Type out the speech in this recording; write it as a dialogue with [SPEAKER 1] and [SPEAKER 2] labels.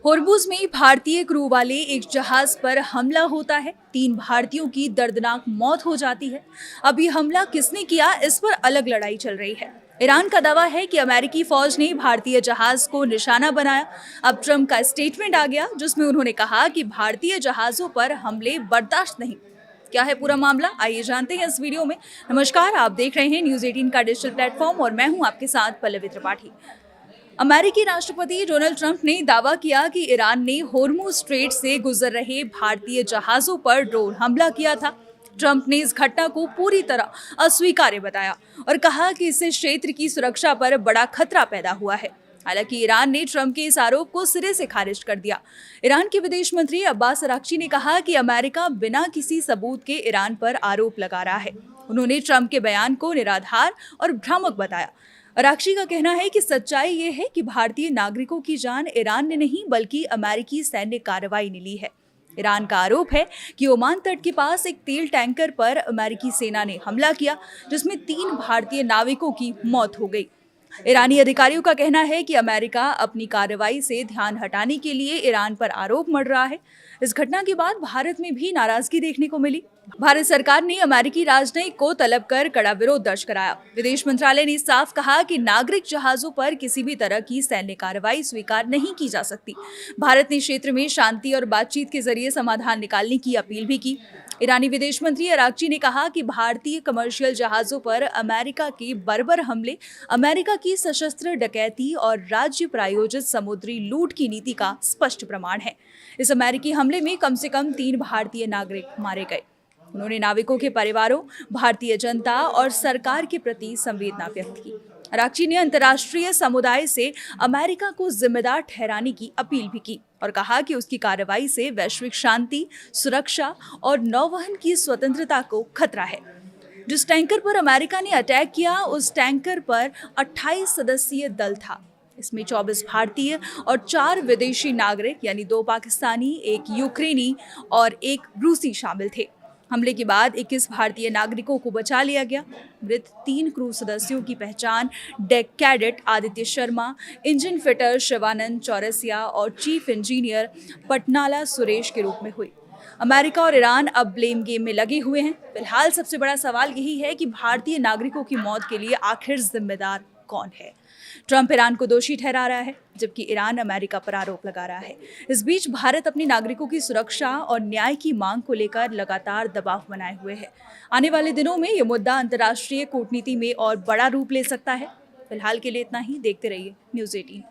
[SPEAKER 1] होर्मुज में भारतीय क्रू वाले एक जहाज पर हमला होता है। 3 भारतीयों की दर्दनाक मौत हो जाती है। अब ये हमला किसने किया, इस पर अलग लड़ाई चल रही है। ईरान का दावा है कि अमेरिकी फौज ने भारतीय जहाज को निशाना बनाया। अब ट्रंप का स्टेटमेंट आ गया, जिसमें उन्होंने कहा कि भारतीय जहाजों पर हमले बर्दाश्त नहीं। क्या है पूरा मामला, आइए जानते हैं इस वीडियो में। नमस्कार, आप देख रहे हैं न्यूज़ 18 का डिजिटल प्लेटफॉर्म और मैं हूं आपके साथ पल्लवी त्रिपाठी। अमेरिकी राष्ट्रपति डोनाल्ड ट्रंप ने दावा किया कि ईरान ने होर्मुज स्ट्रेट से गुजर रहे भारतीय जहाजों पर ड्रोन हमला किया था। ट्रंप ने इस घटना को पूरी तरह अस्वीकार्य बताया और कहा कि इससे क्षेत्र की सुरक्षा पर बड़ा खतरा पैदा हुआ है। हालांकि ईरान ने ट्रंप के इस आरोप को सिरे से खारिज कर दिया। ईरान के विदेश मंत्री अब्बास अराक्ची ने कहा कि अमेरिका बिना किसी सबूत के ईरान पर आरोप लगा रहा है। उन्होंने ट्रंप के बयान को निराधार और भ्रामक बताया। अराक्ची का कहना है कि सच्चाई ये है कि भारतीय नागरिकों की जान ईरान ने नहीं बल्कि अमेरिकी सैन्य कार्रवाई ने ली है। ईरान का आरोप है कि ओमान तट के पास एक तेल टैंकर पर अमेरिकी सेना ने हमला किया, जिसमें 3 भारतीय नाविकों की मौत हो गई। ईरानी अधिकारियों का कहना है कि अमेरिका अपनी कार्रवाई से ध्यान हटाने के लिए ईरान पर आरोप मढ़ रहा है। इस घटना के बाद भारत में भी नाराजगी देखने को मिली। भारत सरकार ने अमेरिकी राजनयिक को तलब कर कड़ा विरोध दर्ज कराया। विदेश मंत्रालय ने साफ कहा कि नागरिक जहाजों पर किसी भी तरह की सैन्य कार्रवाई स्वीकार नहीं की जा सकती। भारत ने क्षेत्र में शांति और बातचीत के जरिए समाधान निकालने की अपील भी की। ईरानी विदेश मंत्री अराक्ची ने कहा कि भारतीय कमर्शियल जहाजों पर अमेरिका के बर्बर हमले अमेरिका की सशस्त्र डकैती और राज्य प्रायोजित समुद्री लूट की नीति का स्पष्ट प्रमाण है। इस अमेरिकी हमले में कम से कम 3 भारतीय नागरिक मारे गए। उन्होंने नाविकों के परिवारों, भारतीय जनता और सरकार के प्रति संवेदना व्यक्त की। अराक्ची ने अंतर्राष्ट्रीय समुदाय से अमेरिका को जिम्मेदार ठहराने की अपील भी की और कहा कि उसकी कार्रवाई से वैश्विक शांति, सुरक्षा और नौवहन की स्वतंत्रता को खतरा है। जिस टैंकर पर अमेरिका ने अटैक किया, उस टैंकर पर 28 सदस्यीय दल था। इसमें 24 भारतीय और 4 विदेशी नागरिक यानी 2 पाकिस्तानी, 1 यूक्रेनी और 1 रूसी शामिल थे। हमले के बाद 21 भारतीय नागरिकों को बचा लिया गया। मृत 3 क्रू सदस्यों की पहचान deck cadet Aditya Sharma, engine fitter Shivanand Chaurasia और चीफ इंजीनियर पटनाला सुरेश के रूप में हुई। अमेरिका और ईरान अब ब्लेम गेम में लगे हुए हैं। फिलहाल सबसे बड़ा सवाल यही है कि भारतीय नागरिकों की मौत के लिए आखिर जिम्मेदार कौन है। ट्रंप ईरान को दोषी ठहरा रहा है, जबकि ईरान अमेरिका पर आरोप लगा रहा है। इस बीच भारत अपने नागरिकों की सुरक्षा और न्याय की मांग को लेकर लगातार दबाव बनाए हुए है। आने वाले दिनों में ये मुद्दा अंतर्राष्ट्रीय कूटनीति में और बड़ा रूप ले सकता है। फिलहाल के लिए इतना ही। देखते रहिए न्यूज़ 18।